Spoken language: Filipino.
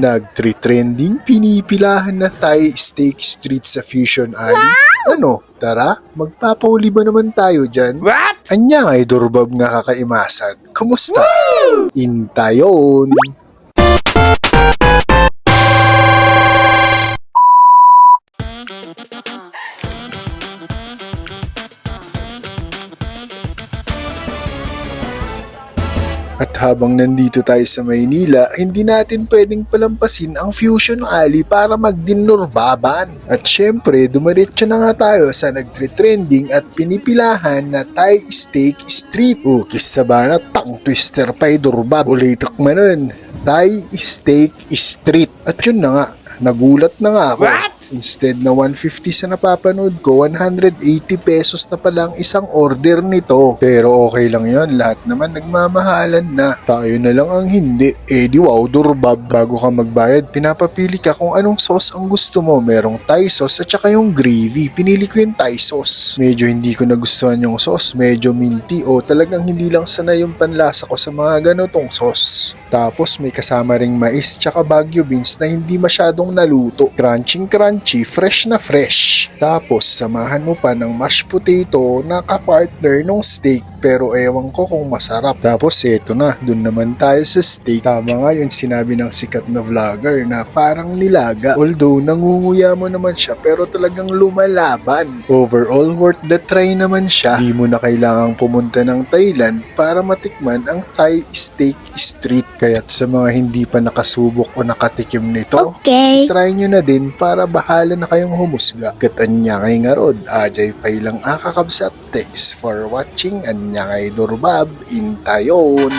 Nagtre-trending pinipilahan na Thai steak street sa Fusion Alley. Ano? Tara, magpapauli ba naman tayo dyan? What? Anya nga Durbab nga kakaimasan. Kumusta? Intayon! At habang nandito tayo sa Maynila, hindi natin pwedeng palampasin ang Fusion Alley para magdinurbaban. At syempre, dumiretso na nga tayo sa nagtre-trending at pinipilahan na Thai Steak Street. Ukis sa bana, tang twister pa'y durbab. Ulitak manon, Thai Steak Street. At yun na nga, nagulat na nga ako. What? Instead na 150 sa napapanood ko, 180 pesos na palang isang order nito. Pero okay lang yon, lahat naman nagmamahalan na. Tayo na lang ang hindi. Eh di wow, Durbab. Bago ka magbayad, pinapapili ka kung anong sauce ang gusto mo. Merong Thai sauce at saka yung gravy. Pinili ko yung Thai sauce. Medyo hindi ko nagustuhan yung sauce. Medyo minty o talagang hindi lang sanay yung panlasa ko sa mga ganitong sauce. Tapos may kasama ring mais tsaka Baguio beans na hindi masyadong naluto. Crunchy, fresh na fresh. Tapos, samahan mo pa ng mashed potato na kapartner nung steak pero ewan ko kung masarap. Tapos, eto na, dun naman tayo sa steak. Tama nga yun sinabi ng sikat na vlogger na parang nilaga. Although, nangunguya mo naman siya pero talagang lumalaban. Overall, worth the try naman siya. Di mo na kailangang pumunta ng Thailand para matikman ang Thai Steak Street. Kaya't sa mga hindi pa nakasubok o nakatikim nito, Okay. try nyo na din para bahala na kayong humusga. Katanya kay ngarod, ajay pay lang akakabsat. Thanks for watching. Anya kay Durbab, intayon.